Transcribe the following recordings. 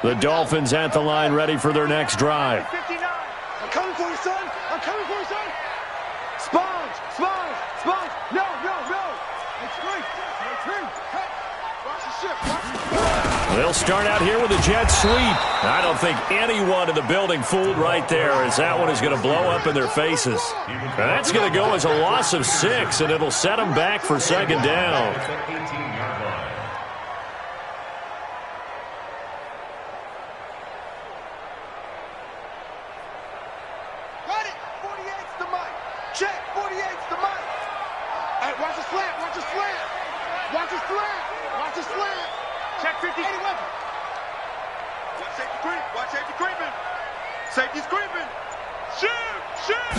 The Dolphins at the line ready for their next drive. 59. I'm coming for you, son. I'm coming for you, son. Sponge, sponge, sponge. No, no, no. It's free. It's free. Watch the ship. Watch the ship. They'll start out here with a jet sweep. I don't think anyone in the building fooled right there, as that one is going to blow up in their faces. That's going to go as a loss of 6, and it'll set them back for second down. Got it. 48's the mic. Check. 48's the mic. All right, watch the slant. Watch the slant. Watch the slant. Watch the slant. Check 50. 80 weapon. Watch safety creep. Watch safety creeping. Safety's creeping. Shoot. Shoot.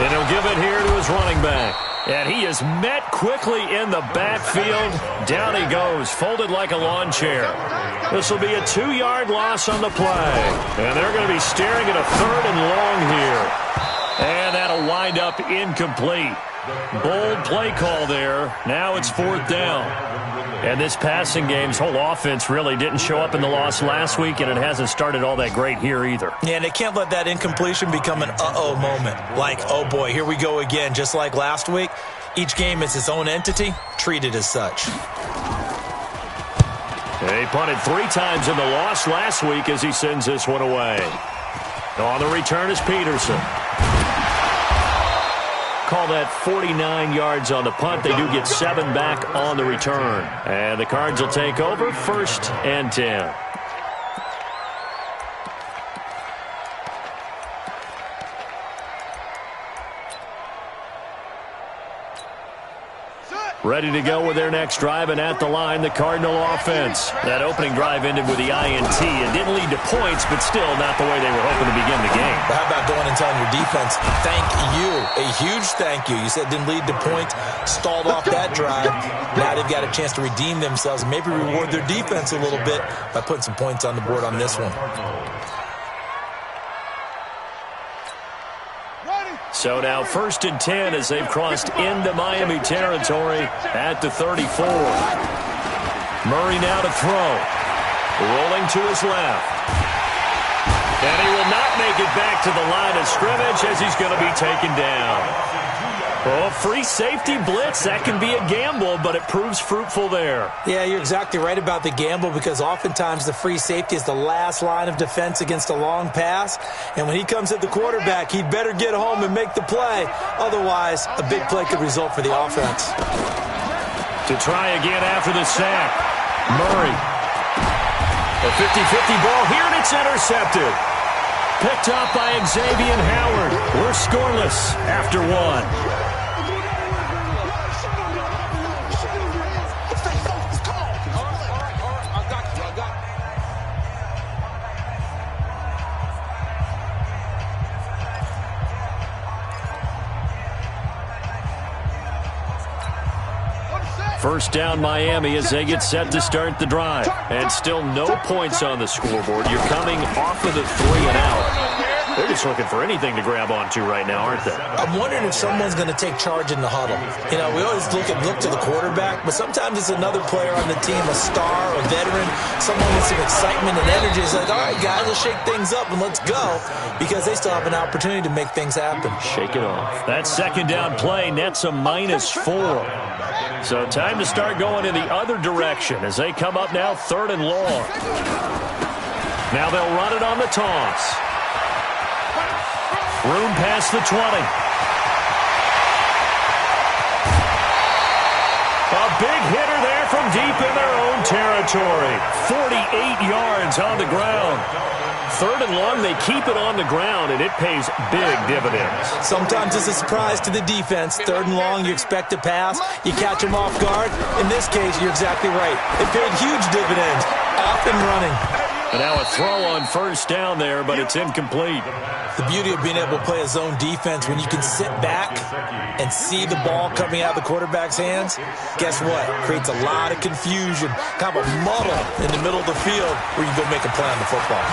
And he'll give it here to his running back. And he is met quickly in the backfield. Down he goes, folded like a lawn chair. This will be a 2-yard loss on the play. And they're going to be staring at a 3rd and long here. And that'll wind up incomplete. Bold play call there. Now it's 4th down. And this passing game's whole offense really didn't show up in the loss last week, and it hasn't started all that great here either. Yeah, and they can't let that incompletion become an uh-oh moment. Like, oh boy, here we go again. Just like last week, each game is its own entity, treated as such. They punted 3 times in the loss last week as he sends this one away. On the return is Peterson. Call that 49 yards on the punt. They do get 7 back on the return. And the Cards will take over, 1st and 10. Ready to go with their next drive, and at the line, the Cardinal offense. That opening drive ended with the INT. It didn't lead to points, but still not the way they were hoping to begin the game. But how about going and telling your defense, thank you, a huge thank you. You said it didn't lead to points, stalled off that drive. Now they've got a chance to redeem themselves and maybe reward their defense a little bit by putting some points on the board on this one. So now 1st and 10 as they've crossed into Miami territory at the 34. Murray now to throw. Rolling to his left. And he will not make it back to the line of scrimmage as he's going to be taken down. Oh, free safety blitz, that can be a gamble, but it proves fruitful there. Yeah, you're exactly right about the gamble, because oftentimes the free safety is the last line of defense against a long pass. And when he comes at the quarterback, he'd better get home and make the play. Otherwise, a big play could result for the offense. To try again after the sack, Murray. A 50-50 ball here, and it's intercepted. Picked up by Xavier Howard. We're scoreless after 1. First down Miami as they get set to start the drive. And still no points on the scoreboard. You're coming off of the 3 and out. They're just looking for anything to grab onto right now, aren't they? I'm wondering if someone's going to take charge in the huddle. You know, we always look to the quarterback, but sometimes it's another player on the team, a star, a veteran, someone with some excitement and energy. It's like, all right, guys, let's shake things up and let's go, because they still have an opportunity to make things happen. Shake it off. That second down play nets a -4. So time to start going in the other direction as they come up now 3rd and long. Now they'll run it on the toss. Room past the 20. A big hitter there from deep in their own territory. 48 yards on the ground. 3rd and long, they keep it on the ground, and it pays big dividends. Sometimes it's a surprise to the defense. 3rd and long, you expect to pass. You catch them off guard. In this case, you're exactly right. It paid huge dividends. Off and running. And now a throw on 1st down there, but it's incomplete. The beauty of being able to play a zone defense, when you can sit back and see the ball coming out of the quarterback's hands, guess what? Creates a lot of confusion, kind of a muddle in the middle of the field where you go make a play on the football.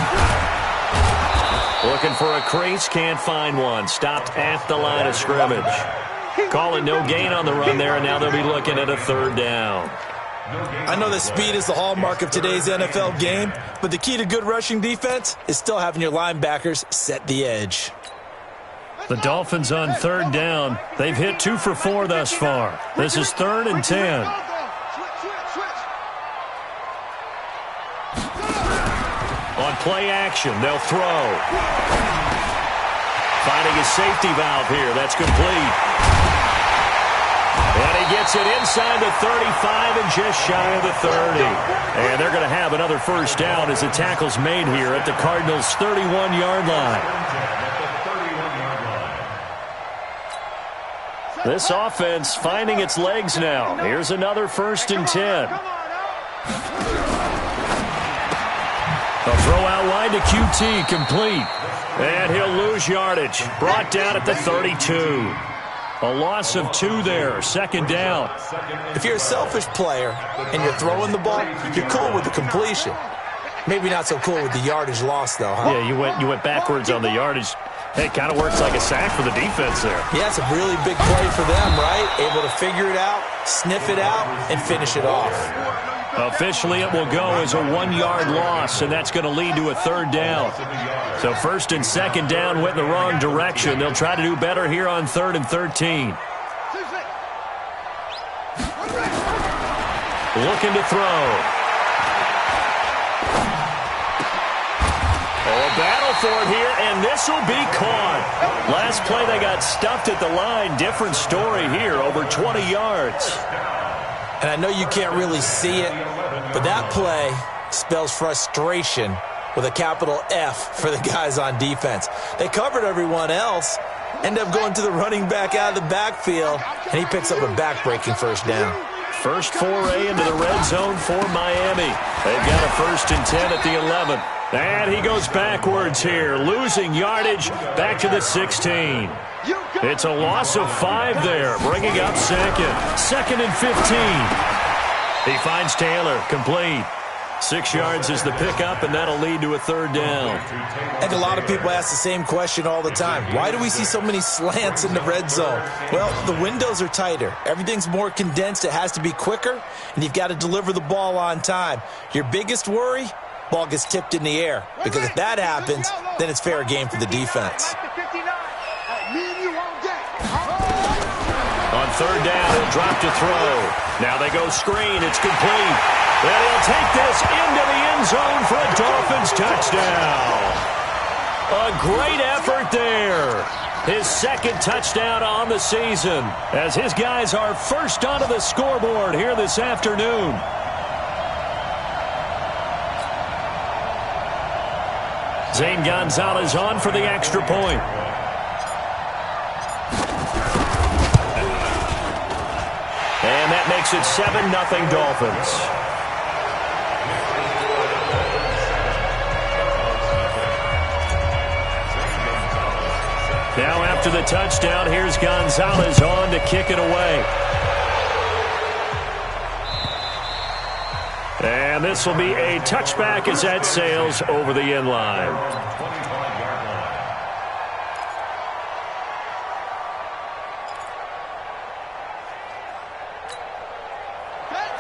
Looking for a crease, can't find one. Stopped at the line of scrimmage. Calling no gain on the run there, and now they'll be looking at a 3rd down. I know that speed is the hallmark of today's NFL game, but the key to good rushing defense is still having your linebackers set the edge. The Dolphins on third down. They've hit 2 for 4 thus far. This is 3rd and 10. On play action, they'll throw. Finding a safety valve here. That's complete. And he gets it inside the 35 and just shy of the 30. And they're going to have another first down as the tackle's made here at the Cardinals' 31-yard line. This offense finding its legs now. Here's another 1st and 10. A throw out wide to QT, complete. And he'll lose yardage. Brought down at the 32. A loss of 2 there, 2nd down. If you're a selfish player and you're throwing the ball, you're cool with the completion. Maybe not so cool with the yardage loss, though, huh? Yeah, you went backwards on the yardage. Hey, it kind of works like a sack for the defense there. Yeah, it's a really big play for them, right? Able to figure it out, sniff it out, and finish it off. Officially, it will go as a 1-yard loss, and that's going to lead to a 3rd down. So 1st and 2nd down went in the wrong direction. They'll try to do better here on 3rd and 13. Looking to throw. Oh, a battle for it here, and this will be caught. Last play, they got stuffed at the line. Different story here, over 20 yards. And I know you can't really see it, but that play spells frustration with a capital F for the guys on defense. They covered everyone else, end up going to the running back out of the backfield, and he picks up a back-breaking first down. First foray into the red zone for Miami. They've got a 1st and 10 at the 11. And he goes backwards here, losing yardage back to the 16. It's a loss of 5 there, bringing up 2nd and 15. He finds Taylor, complete. 6 yards is the pickup, and that'll lead to a 3rd down. I think a lot of people ask the same question all the time. Why do we see so many slants in the red zone? Well, the windows are tighter. Everything's more condensed. It has to be quicker, and you've got to deliver the ball on time. Your biggest worry? Ball gets tipped in the air, because if that happens, then it's fair game for the defense. On 3rd down, he'll drop to throw. Now they go screen. It's complete. And he'll take this into the end zone for a Dolphins touchdown. A great effort there. His 2nd touchdown on the season as his guys are first onto the scoreboard here this afternoon. Zane Gonzalez on for the extra point. And that makes it 7-0 Dolphins. Now after the touchdown, here's Gonzalez on to kick it away. And this will be a touchback as that sails over the end line.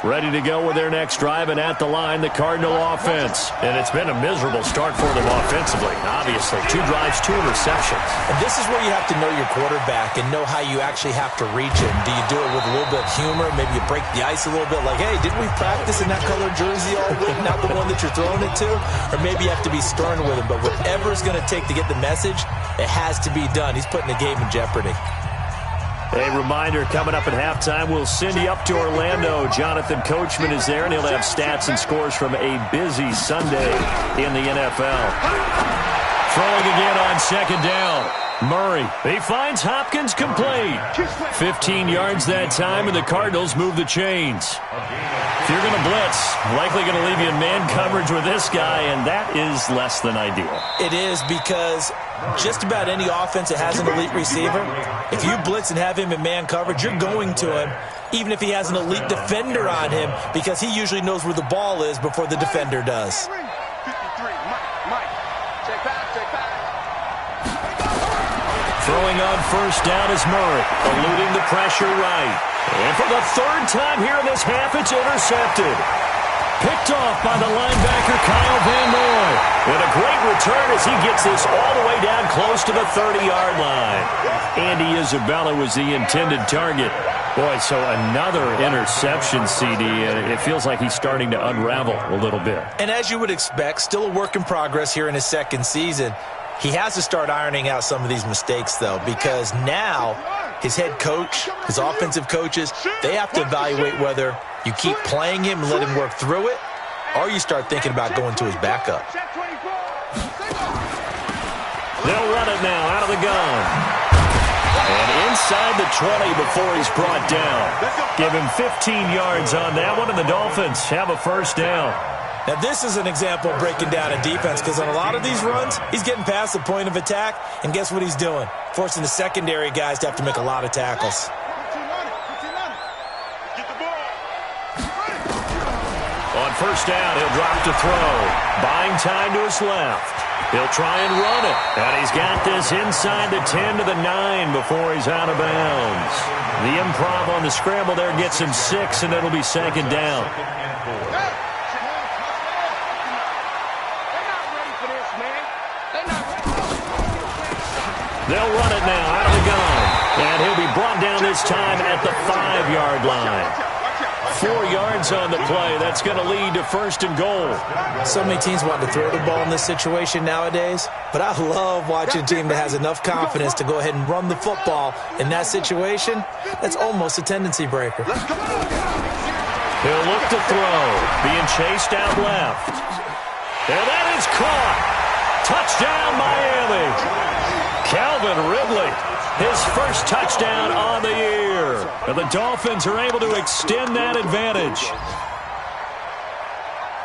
Ready to go with their next drive, and at the line, the Cardinal offense. And it's been a miserable start for them offensively, obviously. 2 drives, 2 interceptions. And this is where you have to know your quarterback and know how you actually have to reach him. Do you do it with a little bit of humor? Maybe you break the ice a little bit, like, hey, didn't we practice in that color jersey all week, not the one that you're throwing it to? Or maybe you have to be stern with him. But whatever it's going to take to get the message, it has to be done. He's putting the game in jeopardy. A reminder, coming up at halftime, we'll send you up to Orlando. Jonathan Coachman is there, and he'll have stats and scores from a busy Sunday in the NFL. Throwing again on 2nd down. Murray, he finds Hopkins complete. 15 yards that time, and the Cardinals move the chains. If you're going to blitz, likely going to leave you in man coverage with this guy, and that is less than ideal. It is, because just about any offense that has an elite receiver, if you blitz and have him in man coverage, you're going to him, even if he has an elite defender on him, because he usually knows where the ball is before the defender does. Throwing on first down is Murray, eluding the pressure right. And for the third time here in this half, it's intercepted. Picked off by the linebacker, Kyle Van Noy. And a great return as he gets this all the way down close to the 30-yard line. Andy Isabella was the intended target. Boy, so another interception, CD, and it feels like he's starting to unravel a little bit. And as you would expect, still a work in progress here in his second season. He has to start ironing out some of these mistakes, though, because now his head coach, his offensive coaches, they have to evaluate whether you keep playing him and let him work through it, or you start thinking about going to his backup. They'll run it now out of the gun. And inside the 20 before he's brought down. Give him 15 yards on that one, and the Dolphins have a first down. Now, this is an example of breaking down a defense because on a lot of these runs, he's getting past the point of attack, and guess what he's doing? Forcing the secondary guys to have to make a lot of tackles. On first down, he'll drop to throw. Buying time to his left. He'll try and run it. And he's got this inside the 10 to the 9 before he's out of bounds. The improv on the scramble there gets him 6, and it'll be second down. They'll run it now out of the gun. And he'll be brought down this time at the 5-yard line. 4 yards on the play. That's going to lead to first and goal. So many teams want to throw the ball in this situation nowadays, but I love watching a team that has enough confidence to go ahead and run the football. In that situation, that's almost a tendency breaker. He'll look to throw. Being chased out left. And that is caught. Touchdown, Miami. Calvin Ridley, his first touchdown on the year. And the Dolphins are able to extend that advantage.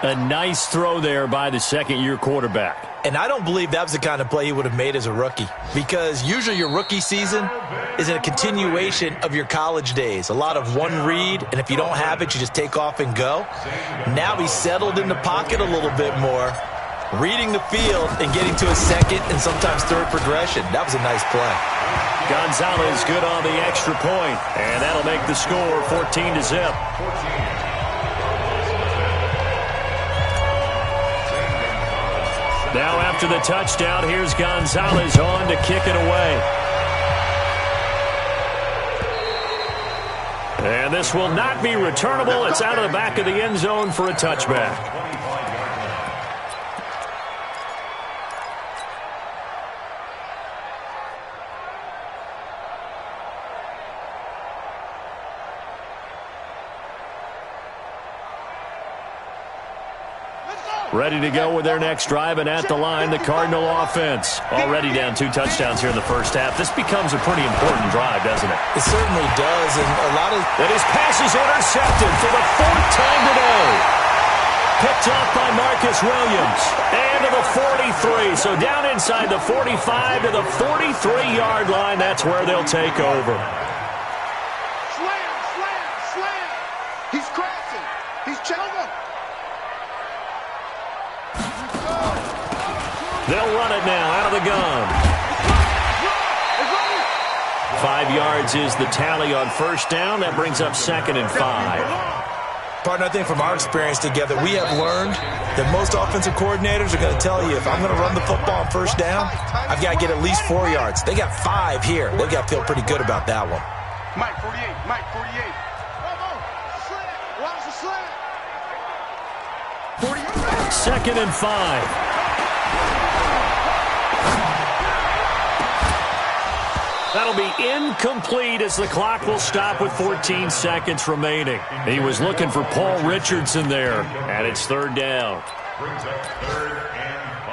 A nice throw there by the second-year quarterback. And I don't believe that was the kind of play he would have made as a rookie, because usually your rookie season is a continuation of your college days. A lot of one read, and if you don't have it, you just take off and go. Now he's settled in the pocket a little bit more, reading the field and getting to a second and sometimes third progression. That was a nice play. Gonzalez good on the extra point, and that'll make the score 14-0. Now after the touchdown, here's Gonzalez on to kick it away. And this will not be returnable. It's out of the back of the end zone for a touchback. Ready to go with their next drive, and at the line, the Cardinal offense. Already down 2 touchdowns here in the first half. This becomes a pretty important drive, doesn't it? It certainly does, and a lot of... And his pass is intercepted for the 4th time today. Picked off by Marcus Williams. And to the 43. So down inside the 45 to the 43-yard line. That's where they'll take over. Slam, slam, slam. He's crashing. He's challenging. They'll run it now out of the gun. 5 yards is the tally on first down. That brings up 2nd and 5. Partner, I think from our experience together, we have learned that most offensive coordinators are going to tell you, if I'm going to run the football on first down, I've got to get at least 4 yards. They got 5 here. They've got to feel pretty good about that one. Mike 48, Mike 48. Watch the slant. 2nd and 5. That'll be incomplete as the clock will stop with 14 seconds remaining. He was looking for Paul Richardson there, and it's 3rd down. Brings up 3rd and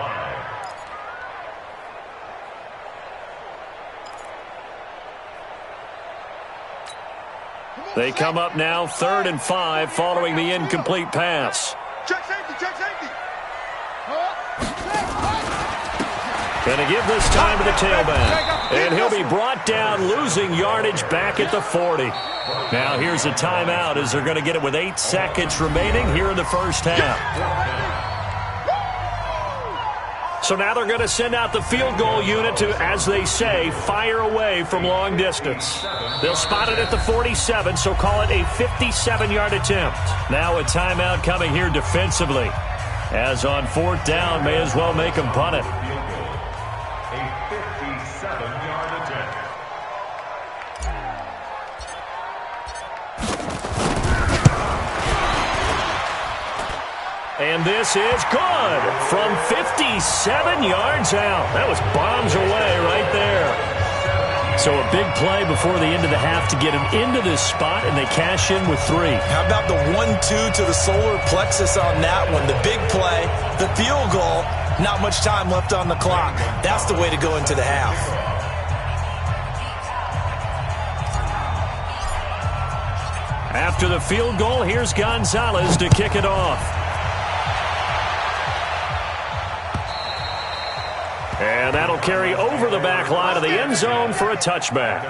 5. They come up now 3rd and 5 following the incomplete pass. Check safety, check safety. Going to give this time to the tailback. And he'll be brought down, losing yardage back at the 40. Now here's a timeout as they're going to get it with 8 seconds remaining here in the first half. So now they're going to send out the field goal unit to, as they say, fire away from long distance. They'll spot it at the 47, so call it a 57-yard attempt. Now a timeout coming here defensively. As on 4th down, may as well make them punt it. A 57-yard attempt. And this is good from 57 yards out. That was bombs away right there. So a big play before the end of the half to get him into this spot, and they cash in with 3. How about the 1-2 to the solar plexus on that one? The big play, the field goal, not much time left on the clock. That's the way to go into the half. After the field goal, here's Gonzalez to kick it off. And that'll carry over the back line of the end zone for a touchback.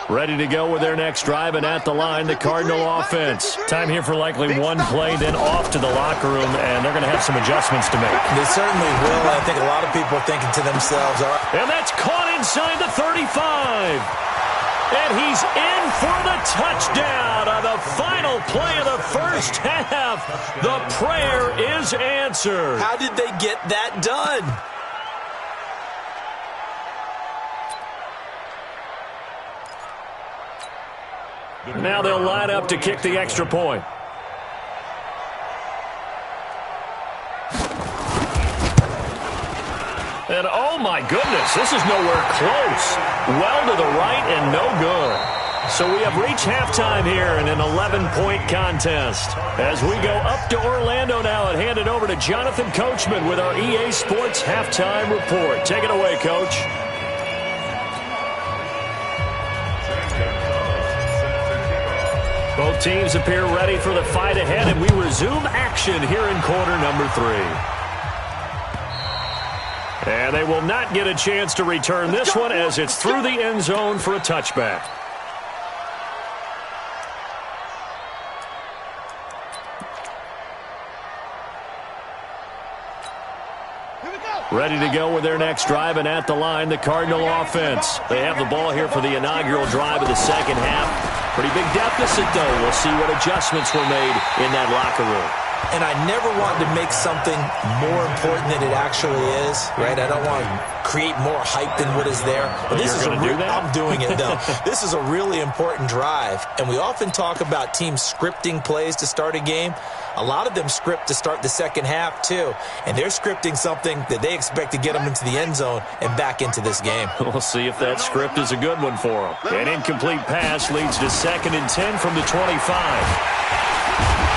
Ready to go with their next drive, and at the line, the Cardinal offense. Time here for likely one play, then off to the locker room, and they're going to have some adjustments to make. They certainly will. I think a lot of people are thinking to themselves, all right. And that's caught inside the 35. And he's in for the touchdown on the final play of the first half. The prayer is answered. How did they get that done? Now they'll line up to kick the extra point. And oh my goodness, this is nowhere close. Well to the right and no good. So we have reached halftime here in an 11-point contest. As we go up to Orlando now and hand it over to Jonathan Coachman with our EA Sports halftime report. Take it away, Coach. Both teams appear ready for the fight ahead, and we resume action here in quarter number 3. And they will not get a chance to return this one as it's through the end zone for a touchback. Ready to go with their next drive, and at the line, the Cardinal offense. They have the ball here for the inaugural drive of the second half. Pretty big deficit, though. We'll see what adjustments were made in that locker room. And I never want to make something more important than it actually is, right? I don't want to create more hype than what is there. But this is I'm doing it, though. This is a really important drive. And we often talk about teams scripting plays to start a game. A lot of them script to start the second half, too. And they're scripting something that they expect to get them into the end zone and back into this game. We'll see if that script is a good one for them. An incomplete pass leads to 2nd and 10 from the 25.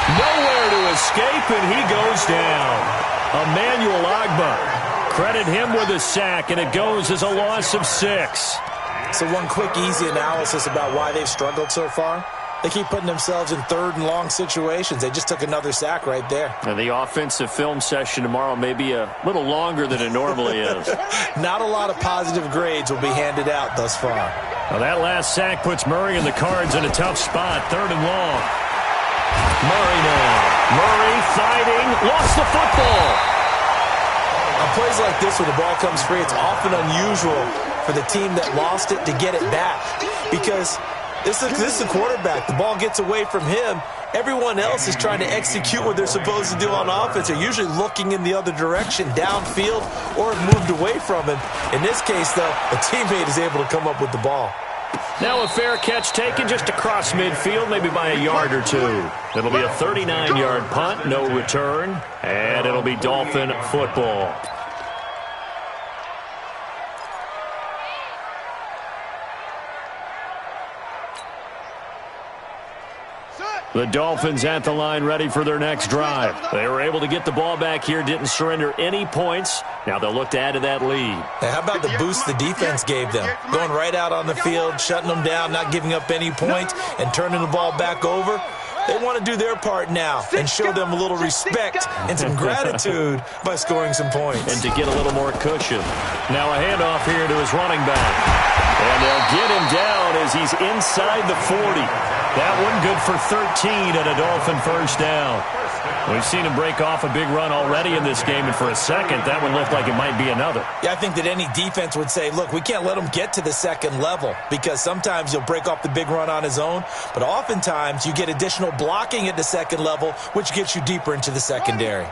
Nowhere to escape, and he goes down. Emmanuel Ogbah. Credit him with a sack, and it goes as a loss of 6. So one quick, easy analysis about why they've struggled so far. They keep putting themselves in 3rd and long situations. They just took another sack right there. And the offensive film session tomorrow may be a little longer than it normally is. Not a lot of positive grades will be handed out thus far. Now that last sack puts Murray and the Cards in a tough spot, 3rd and long. Murray now. Murray fighting, lost the football. On plays like this where the ball comes free, it's often unusual for the team that lost it to get it back. Because this is the quarterback. The ball gets away from him. Everyone else is trying to execute what they're supposed to do on offense. They're usually looking in the other direction, downfield, or have moved away from him. In this case, though, a teammate is able to come up with the ball. Now a fair catch taken just across midfield, maybe by a yard or 2. It'll be a 39-yard punt, no return, and it'll be Dolphin football. The Dolphins at the line ready for their next drive. They were able to get the ball back here, didn't surrender any points. Now they'll look to add to that lead. Hey, how about the boost the defense gave them? Going right out on the field, shutting them down, not giving up any points, and turning the ball back over. They want to do their part now and show them a little respect and some gratitude by scoring some points. And to get a little more cushion. Now a handoff here to his running back. And they'll get him down as he's inside the 40. That one good for 13 and a Dolphin first down. We've seen him break off a big run already in this game, and for a second, that one looked like it might be another. Yeah, I think that any defense would say, look, we can't let him get to the second level because sometimes he'll break off the big run on his own, but oftentimes you get additional blocking at the second level, which gets you deeper into the secondary.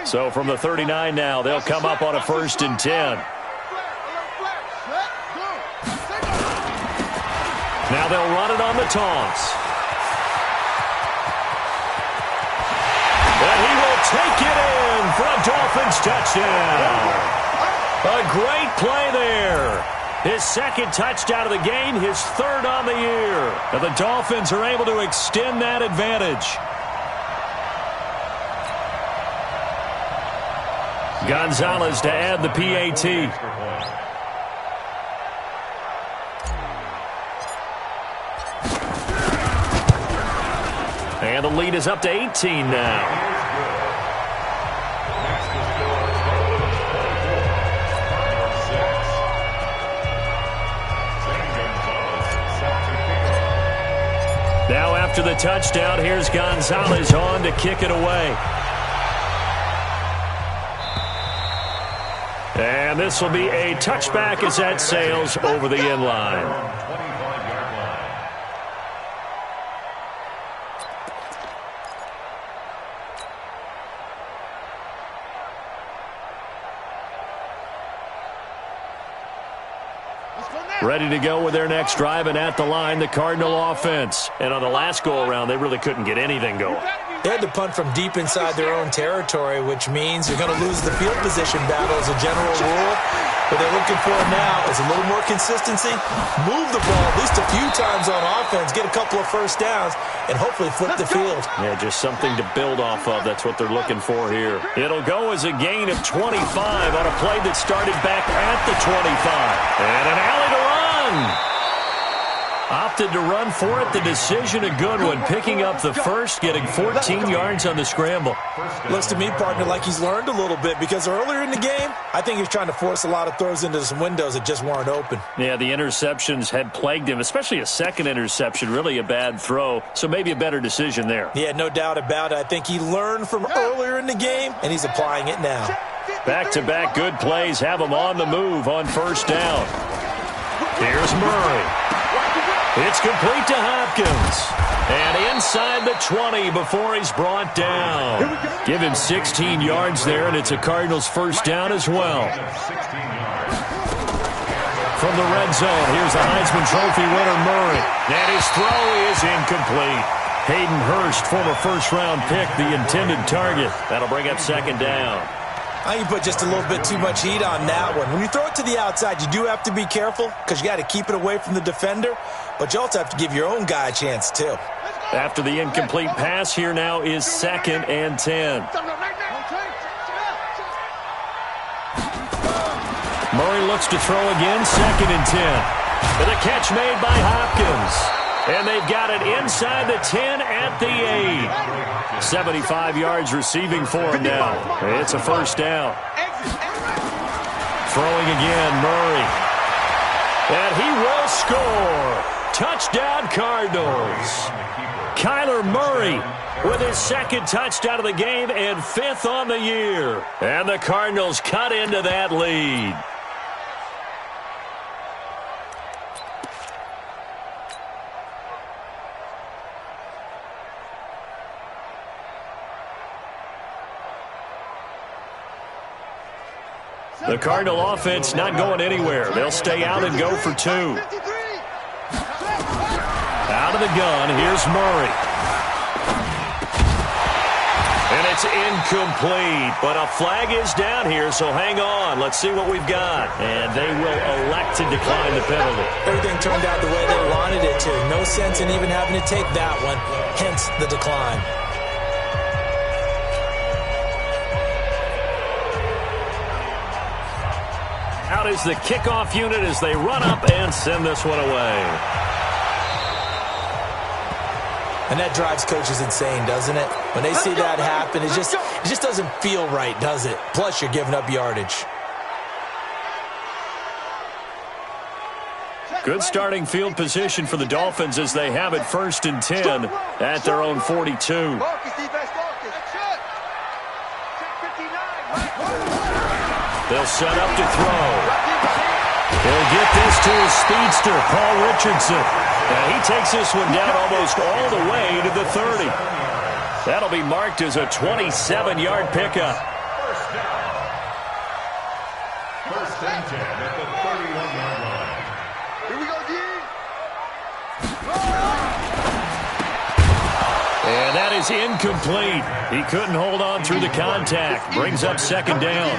So from the 39 now, they'll come up on a 1st and 10. Now they'll run it on the toss. And he will take it in for a Dolphins touchdown. A great play there. His second touchdown of the game, his third on the year. And the Dolphins are able to extend that advantage. Gonzalez to add the PAT. And the lead is up to 18 now. Now after the touchdown, here's Gonzalez on to kick it away. And this will be a touchback as that sails over the end line. Ready to go with their next drive, and at the line, the Cardinal offense. And on the last go-around, they really couldn't get anything going. They had to punt from deep inside their own territory, which means you're going to lose the field position battle as a general rule. What they're looking for now is a little more consistency, move the ball at least a few times on offense, get a couple of first downs, and hopefully flip the field. Yeah, just something to build off of. That's what they're looking for here. It'll go as a gain of 25 on a play that started back at the 25. And an alley to run. Opted to run for it. The decision a good one. Picking up the first, getting 14 yards on the scramble. Looks to me, partner, like he's learned a little bit because earlier in the game, I think he was trying to force a lot of throws into some windows that just weren't open. Yeah, the interceptions had plagued him, especially a second interception, really a bad throw. So maybe a better decision there. Yeah, no doubt about it. I think he learned from earlier in the game, and he's applying it now. Back-to-back good plays have him on the move on first down. Here's Murray. It's complete to Hopkins. And inside the 20 before he's brought down. Give him 16 yards there, and it's a Cardinals first down as well. From the red zone, here's the Heisman Trophy winner, Murray. And his throw is incomplete. Hayden Hurst, former first-round pick, the intended target. That'll bring up second down. I think you put just a little bit too much heat on that one. When you throw it to the outside, you do have to be careful because you got to keep it away from the defender, but you also have to give your own guy a chance too. After the incomplete pass, here now is 2nd and 10. Murray looks to throw again, 2nd and 10. With a catch made by Hopkins. And they've got it inside the 10 at the 8. 75 yards receiving for him now. It's a first down. Throwing again, Murray. And he will score. Touchdown, Cardinals. Kyler Murray with his second touchdown of the game and 5th on the year. And the Cardinals cut into that lead. The Cardinal offense not going anywhere. They'll stay out and go for 2. Out of the gun, here's Murray. And it's incomplete, but a flag is down here, so hang on. Let's see what we've got. And they will elect to decline the penalty. Everything turned out the way they wanted it to. No sense in even having to take that one, hence the decline. Out is the kickoff unit as they run up and send this one away. And that drives coaches insane, doesn't it? When they see that happen, it just doesn't feel right, does it? Plus, you're giving up yardage. Good starting field position for the Dolphins as they have it 1st and 10 at their own 42. They'll set up to throw. He'll get this to his speedster, Paul Richardson. And he takes this one down almost all the way to the 30. That'll be marked as a 27-yard pickup. First and 10 at the 31-yard line. Here we go, D. And that is incomplete. He couldn't hold on through the contact. Brings up 2nd down.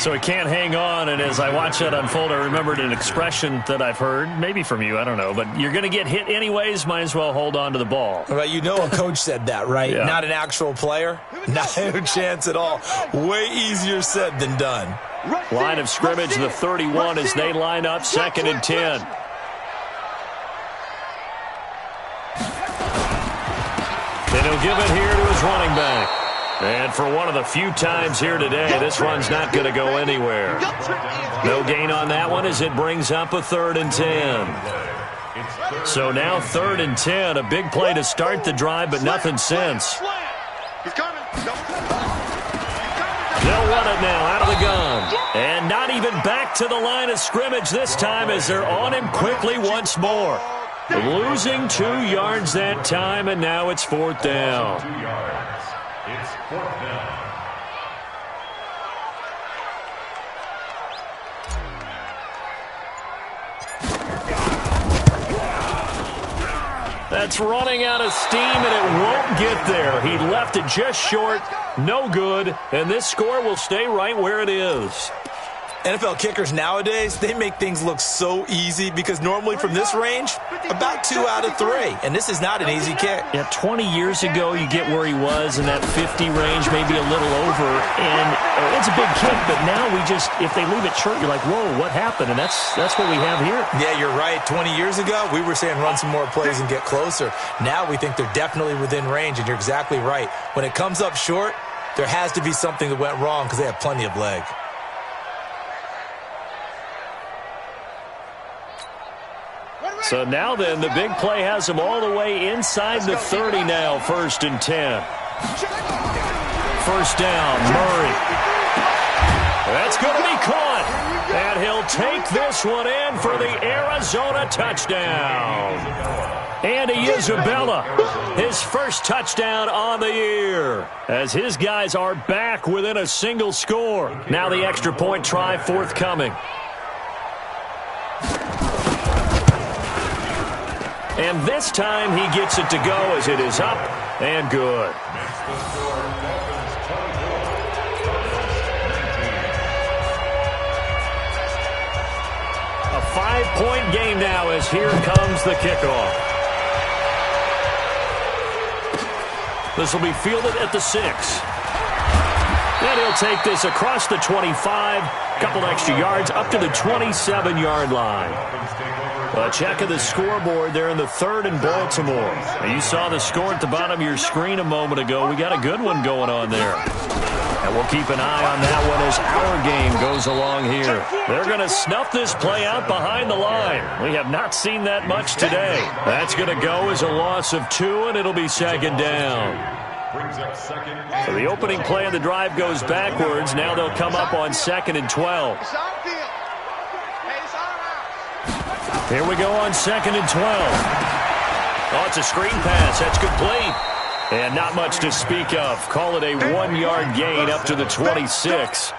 So he can't hang on, and as I watch that unfold, I remembered an expression that I've heard, maybe from you, I don't know, but you're going to get hit anyways, might as well hold on to the ball. Right, you know a coach said that, right? Yeah. Not an actual player? Not a chance at all. Way easier said than done. Line of scrimmage, the 31 as they line up, 2nd and 10. And he'll give it here to his running back. And for one of the few times here today, this run's not going to go anywhere. No gain on that one as it brings up a 3rd and 10. So now 3rd and 10, a big play to start the drive, but nothing since. He's coming. They'll run it now out of the gun. And not even back to the line of scrimmage this time as they're on him quickly once more. Losing 2 yards that time, and now it's 4th down. 2 yards. It's 4th down. That's running out of steam, and it won't get there. He left it just short, no good, and this score will stay right where it is. NFL kickers nowadays, they make things look so easy because normally from this range, about 2 out of 3. And this is not an easy kick. Yeah, 20 years ago, you get where he was in that 50 range, maybe a little over. And it's a big kick, but now we just, if they leave it short, you're like, whoa, what happened? And that's what we have here. Yeah, you're right. 20 years ago, we were saying run some more plays and get closer. Now we think they're definitely within range, and you're exactly right. When it comes up short, there has to be something that went wrong because they have plenty of leg. So now then, the big play has them all the way inside the 30 now, 1st and 10. 1st down, Murray. That's going to be caught. And he'll take this one in for the Arizona touchdown. Andy Isabella, his first touchdown on the year, as his guys are back within a single score. Now the extra point try forthcoming. And this time he gets it to go as it is up and good. A 5-point game now as here comes the kickoff. This will be fielded at the 6. And he'll take this across the 25, couple extra yards up to the 27-yard line. A check of the scoreboard there in the 3rd and Baltimore. You saw the score at the bottom of your screen a moment ago. We got a good one going on there. And we'll keep an eye on that one as our game goes along here. They're going to snuff this play out behind the line. We have not seen that much today. That's going to go as a loss of 2, and it'll be 2nd down. So the opening play of the drive goes backwards. Now they'll come up on 2nd and 12. Here we go on 2nd and 12. Oh, it's a screen pass. That's complete. And not much to speak of. Call it a 1-yard gain up to the 26.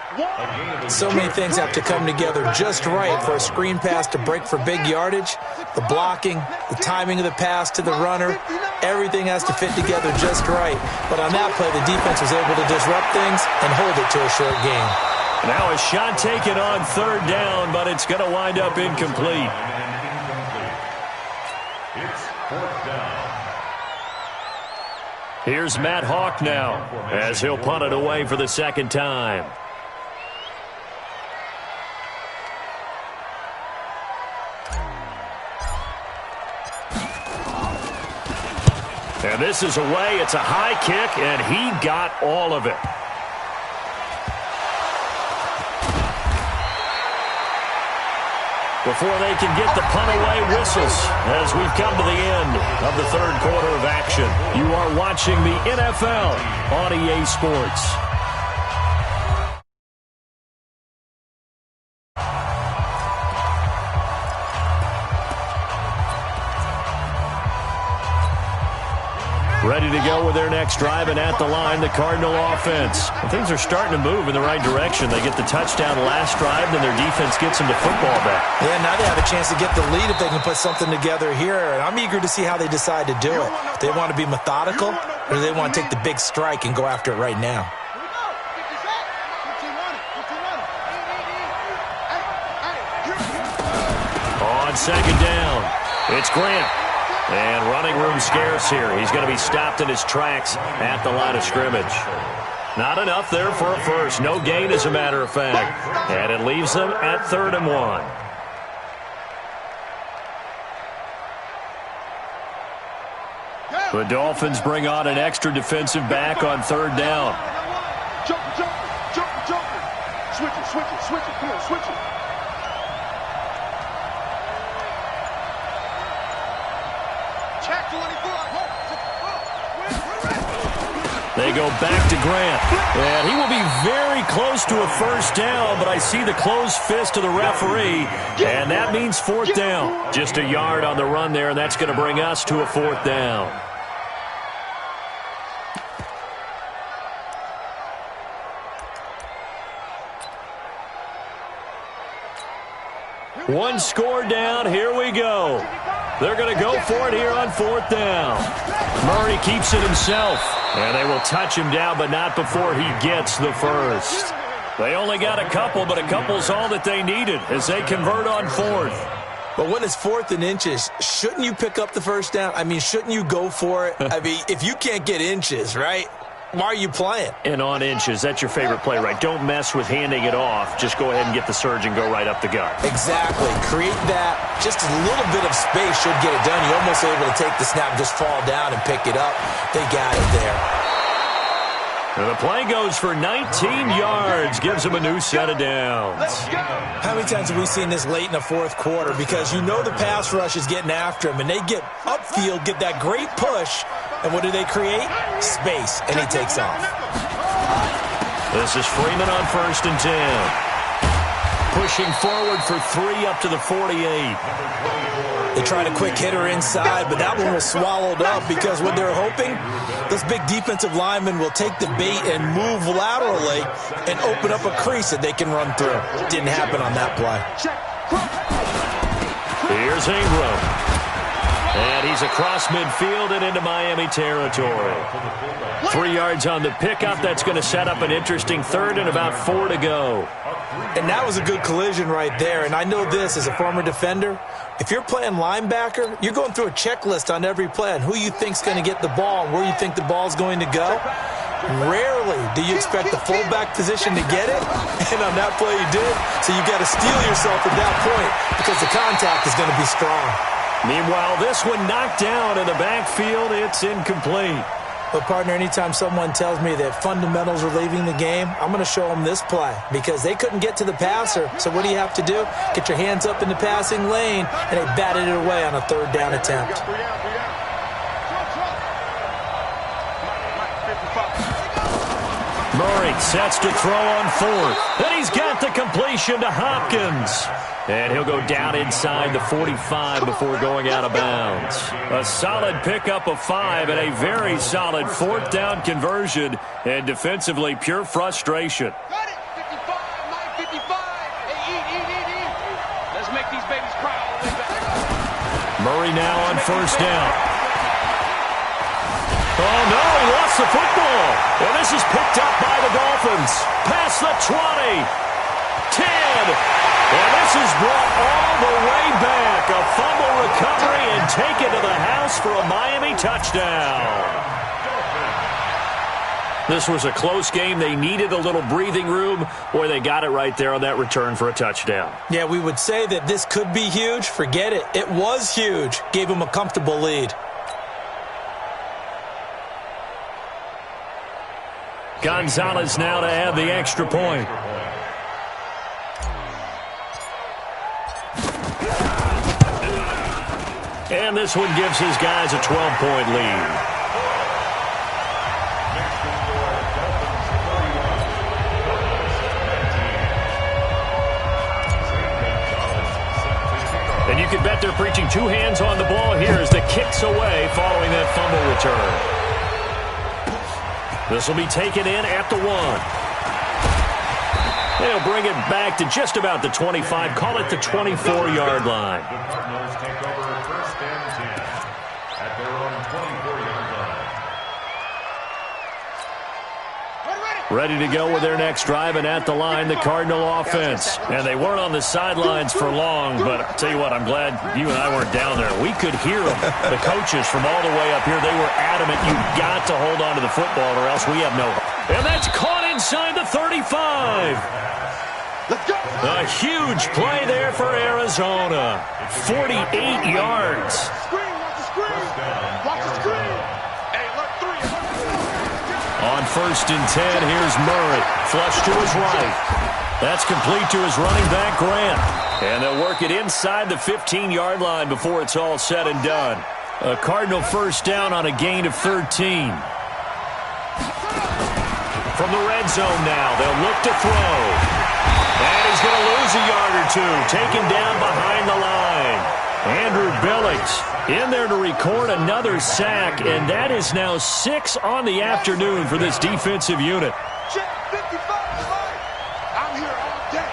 So many things have to come together just right for a screen pass to break for big yardage. The blocking, the timing of the pass to the runner, everything has to fit together just right. But on that play, the defense was able to disrupt things and hold it to a short gain. Now a shot taken on 3rd down, but it's going to wind up incomplete. It's 4th down. Here's Matt Hawk now as he'll punt it away for the 2nd time. And this is away. It's a high kick, and he got all of it. Before they can get the punt away, whistles as we've come to the end of the third quarter of action. You are watching the NFL on EA Sports. Ready to go with their next drive, and at the line, the Cardinal offense. And things are starting to move in the right direction. They get the touchdown last drive, then their defense gets them to football back. Yeah, now they have a chance to get the lead if they can put something together here. And I'm eager to see how they decide to do it. Do they want to be methodical, or do they want to take the big strike and go after it right now? On second down, it's Grant. And running room scarce here. He's going to be stopped in his tracks at the line of scrimmage. Not enough there for a first. No gain, as a matter of fact. And it leaves them at 3rd and 1. The Dolphins bring on an extra defensive back on 3rd down. Jump. Switch it. Come on, switch it. They go back to Grant, and he will be very close to a first down, but I see the closed fist of the referee, and that means 4th down. Just a yard on the run there, and that's going to bring us to a 4th down. One score down, here we go. They're going to go for it here on 4th down. Murray keeps it himself, and they will touch him down, but not before he gets the first. They only got a couple, but a couple's all that they needed as they convert on 4th. But when it's 4th and inches, shouldn't you pick up the first down? I mean, shouldn't you go for it? I mean, if you can't get inches, right? Why are you playing? And on inches, that's your favorite play, right? Don't mess with handing it off. Just go ahead and get the surge and go right up the gut. Exactly. Create that. Just a little bit of space should get it done. You're almost able to take the snap, just fall down and pick it up. They got it there. And the play goes for 19 yards. Gives them a new set of downs. How many times have we seen this late in the 4th quarter? Because you know the pass rush is getting after him, and they get upfield, get that great push, and what do they create? Space, and he takes off. This is Freeman on 1st and 10. Pushing forward for 3 up to the 48. They tried a quick hitter inside, but that one was swallowed up because what they're hoping, those big defensive linemen will take the bait and move laterally and open up a crease that they can run through. Didn't happen on that play. Here's Ingram. And he's across midfield and into Miami territory. 3 yards on the pickup. That's going to set up an interesting 3rd and about 4 to go. And that was a good collision right there. And I know this as a former defender. If you're playing linebacker, you're going through a checklist on every play on who you think's going to get the ball and where you think the ball's going to go. Rarely do you expect the fullback position to get it, and on that play you did. So you got to steel yourself at that point because the contact is going to be strong. Meanwhile, this one knocked down in the backfield. It's incomplete. But, partner, anytime someone tells me that fundamentals are leaving the game, I'm going to show them this play because they couldn't get to the passer. So what do you have to do? Get your hands up in the passing lane, and they batted it away on a 3rd down attempt. Murray sets to throw on 4th. And he's got the completion to Hopkins. And he'll go down inside the 45 before going out of bounds. A solid pickup of 5 and a very solid 4th down conversion. And defensively, pure frustration. Got it. 55, 55. Hey, eat. Let's make these babies cry all the way back. Murray now on 1st down. Oh, no, he lost the football. And this is picked up by the Dolphins. Past the 20. 10. And this is brought all the way back. A fumble recovery and taken to the house for a Miami touchdown. This was a close game. They needed a little breathing room, or they got it right there on that return for a touchdown. Yeah, we would say that this could be huge. Forget it. It was huge. Gave them a comfortable lead. Gonzalez now to add the extra point. And this one gives his guys a 12-point lead. And you can bet they're preaching two hands on the ball here as the kick's away following that fumble return. This will be taken in at the 1. They'll bring it back to just about the 25, call it the 24-yard line. The Cardinals take over first and 10 at their own 24-yard line. Ready to go with their next drive, and at the line, the Cardinal offense. And they weren't on the sidelines for long, but I'll tell you what, I'm glad you and I weren't down there. We could hear them, the coaches from all the way up here. They were adamant, you've got to hold on to the football or else we have no hope. And that's caught inside the 35. A huge play there for Arizona. 48 yards. Watch the screen. Watch the screen. Hey, look, 3. On first and 10, here's Murray. Flush to his right. That's complete to his running back, Grant. And they'll work it inside the 15-yard line before it's all said and done. A Cardinal first down on a gain of 13. From the red zone now, they'll look to throw. And he's going to lose a yard or two, taken down behind the line. Andrew Billings in there to record another sack, and that is now 6 on the afternoon for this defensive unit. Check 55 tonight. I'm here all day.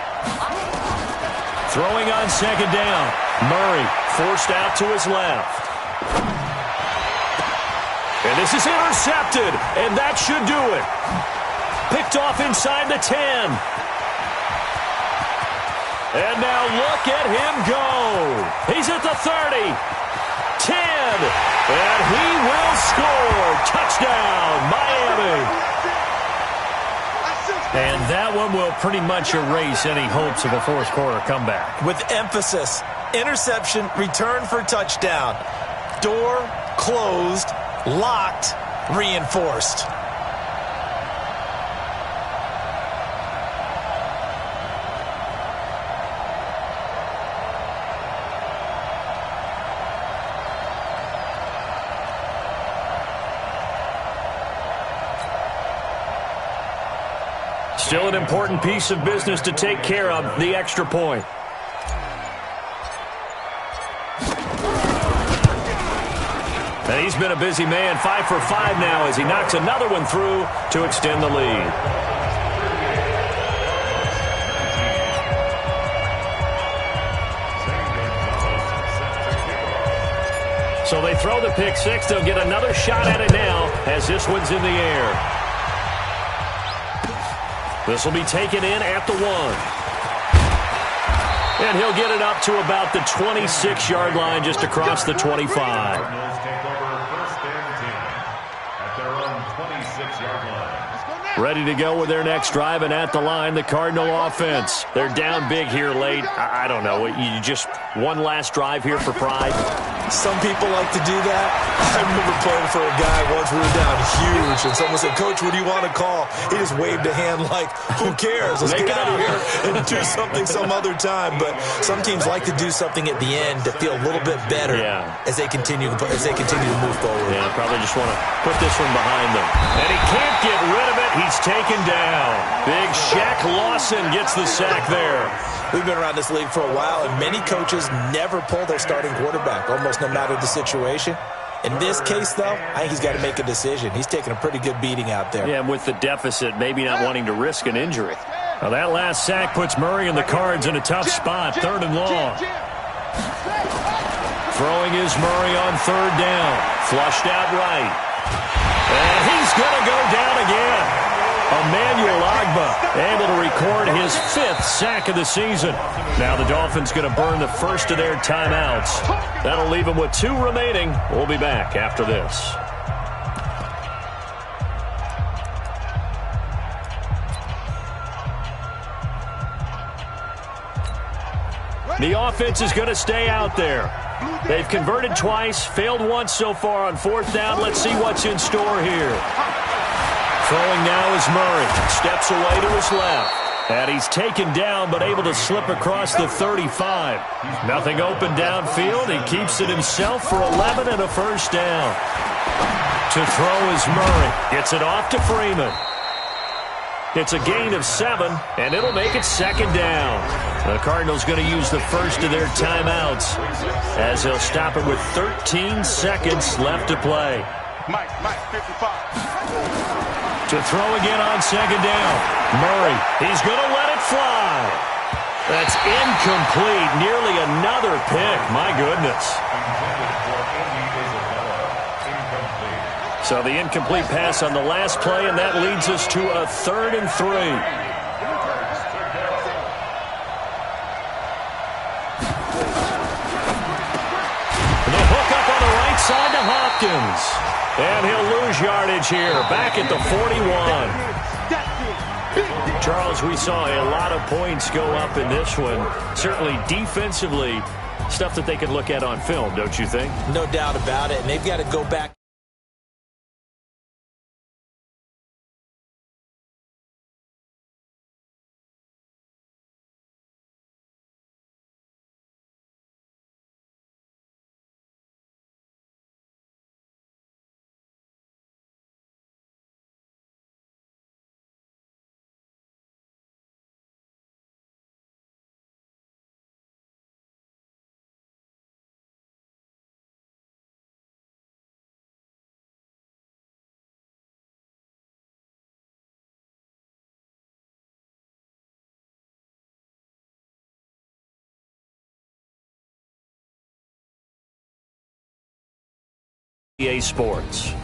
Throwing on second down. Murray forced out to his left. And this is intercepted, and that should do it. Picked off inside the 10. And now look at him go. He's at the 30. 10. And he will score. Touchdown, Miami. And that one will pretty much erase any hopes of a fourth quarter comeback. With emphasis, interception, return for touchdown. Door closed, locked, reinforced. Still an important piece of business to take care of, the extra point. And he's been a busy man, 5 for 5 now as he knocks another one through to extend the lead. So they throw the pick six. They'll get another shot at it now as this one's in the air. This will be taken in at the 1. And he'll get it up to about the 26-yard line just across the 25. Cardinals take over first and 10 at their own 26-yard line. Ready to go with their next drive, and at the line, the Cardinal offense. They're down big here late. I don't know. You just one last drive here for pride? Some people like to do that. I remember playing for a guy once. We were down huge, and someone said, "Coach, what do you want to call?" He just waved a hand like, "Who cares? Let's get out of here and do something some other time." But some teams like to do something at the end to feel a little bit better as they continue to move forward. Yeah, probably just want to put this one behind them. And he can't get rid of it. He's taken down. Big Shaq Lawson gets the sack there. We've been around this league for a while, and many coaches never pull their starting quarterback, almost no matter the situation. In this case, though, I think he's got to make a decision. He's taking a pretty good beating out there. Yeah, with the deficit, maybe not wanting to risk an injury. Now, that last sack puts Murray and the Cards in a tough spot, 3rd and long. Throwing is Murray on 3rd down. Flushed out right. And he's going to go down again. Emmanuel Agba able to record his 5th sack of the season. Now the Dolphins going to burn the first of their timeouts. That'll leave them with 2 remaining. We'll be back after this. The offense is going to stay out there. They've converted twice, failed once so far on 4th down. Let's see what's in store here. Throwing now is Murray. Steps away to his left. And he's taken down, but able to slip across the 35. Nothing open downfield. He keeps it himself for 11 and a first down. To throw is Murray. Gets it off to Freeman. It's a gain of 7, and it'll make it second down. The Cardinals going to use the first of their timeouts as they'll stop it with 13 seconds left to play. Mike, 55. To throw again on second down. Murray, he's going to let it fly. That's incomplete. Nearly another pick. My goodness. So the incomplete pass on the last play, and that leads us to a 3rd and 3. The hook up on the right side to Hopkins. And he'll lose yardage here, back at the 41. Charles, we saw a lot of points go up in this one. Certainly defensively, stuff that they can look at on film, don't you think? No doubt about it, and they've got to go back. EA Sports.